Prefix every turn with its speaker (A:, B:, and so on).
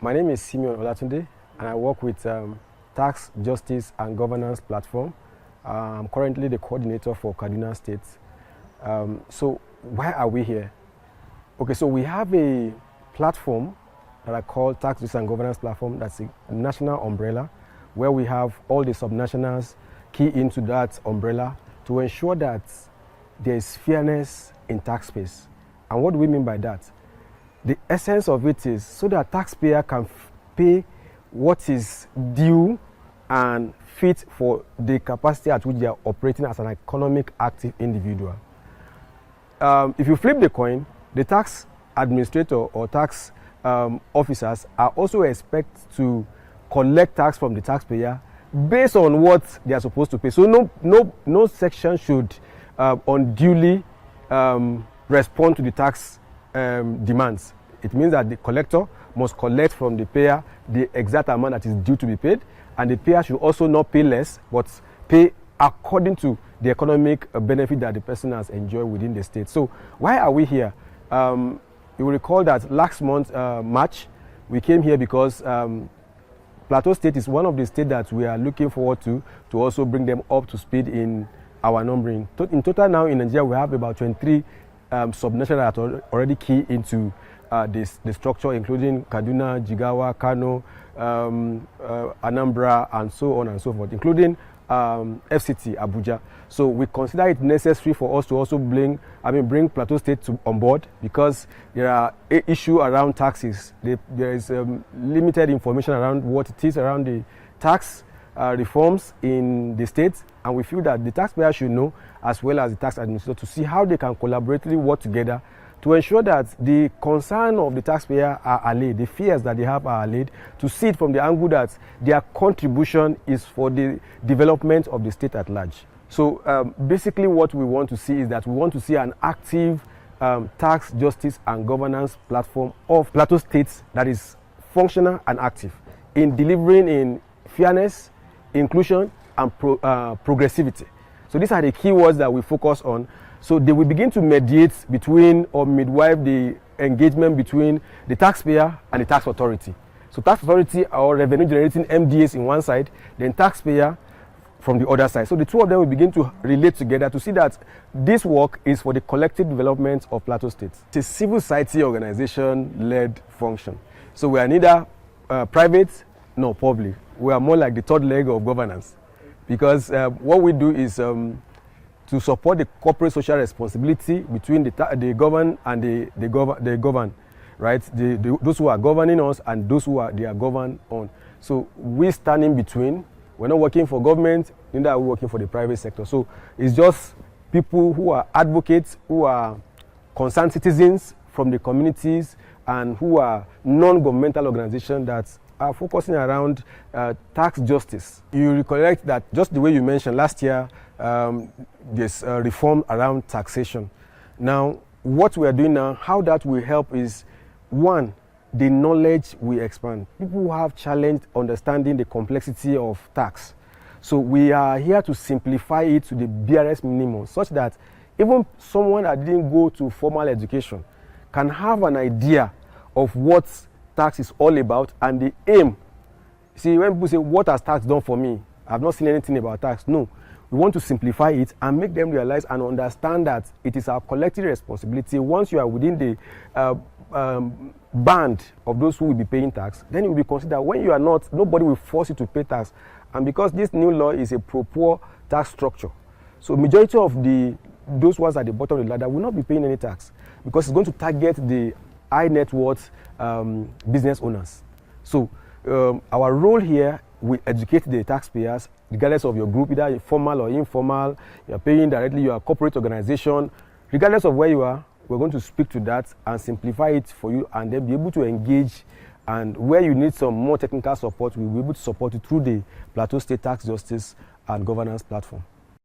A: My name is Simeon Olatunde, and I work with Tax, Justice and Governance Platform. I'm currently the coordinator for Kaduna State. So why are we here? Okay, so we have a platform that I call Tax, Justice and Governance Platform. That's a national umbrella where we have all the subnationals key into that umbrella to ensure that there is fairness in tax space. And what do we mean by that? The essence of it is so that taxpayer can pay what is due and fit for the capacity at which they are operating as an economic active individual. If you flip the coin, the tax administrator or tax officers are also expected to collect tax from the taxpayer based on what they are supposed to pay. So no section should unduly respond to the tax demands. It means that the collector must collect from the payer the exact amount that is due to be paid, and the payer should also not pay less, but pay according to the economic benefit that the person has enjoyed within the state. So why are we here? You will recall that last month, March, we came here because Plateau State is one of the states that we are looking forward to also bring them up to speed in our numbering. In total now in Nigeria, we have about 23 subnational that are already key into the structure, including Kaduna, Jigawa, Kano, Anambra, and so on and so forth, including FCT, Abuja. So we consider it necessary for us to also bring Plateau State on board, because there are issues around taxes. There is limited information around what it is around the tax reforms in the state, and we feel that the taxpayer should know, as well as the tax administrator, to see how they can collaboratively work together to ensure that the concern of the taxpayer are allayed, the fears that they have are allayed, to see it from the angle that their contribution is for the development of the state at large. So basically what we want to see is that we want to see an active tax, justice and governance platform of Plateau State that is functional and active in delivering in fairness, inclusion and progressivity. So these are the keywords that we focus on. So they will begin to mediate between or midwife the engagement between the taxpayer and the tax authority. So tax authority or revenue generating MDAs in one side, then taxpayer from the other side. So the two of them will begin to relate together to see that this work is for the collective development of Plateau State. It's a civil society organization-led function. So we are neither private nor public. We are more like the third leg of governance, because what we do is to support the corporate social responsibility between the governed and the governed, right? Those who are governing us and those who they are governed on. So we stand in between. We're not working for government, neither are we working for the private sector. So it's just people who are advocates, who are concerned citizens from the communities, and who are non-governmental organizations that are focusing around tax justice. You recollect that just the way you mentioned last year, there's a reform around taxation. Now, what we are doing now, how that will help is, one, the knowledge we expand. People who have challenged understanding the complexity of tax. So we are here to simplify it to the barest minimum, such that even someone that didn't go to formal education can have an idea of what tax is all about and the aim. See, when people say, what has tax done for me? I've not seen anything about tax. No. We want to simplify it and make them realize and understand that it is our collective responsibility. Once you are within the band of those who will be paying tax, then it will be considered. When you are not, nobody will force you to pay tax. And because this new law is a pro-poor tax structure, so majority of those ones at the bottom of the ladder will not be paying any tax, because it's going to target the high net worth business owners. So our role here, we educate the taxpayers, regardless of your group, either formal or informal. You are paying directly, you are a corporate organization. Regardless of where you are, we're going to speak to that and simplify it for you, and then be able to engage. And where you need some more technical support, we'll be able to support you through the Plateau State Tax Justice and Governance Platform.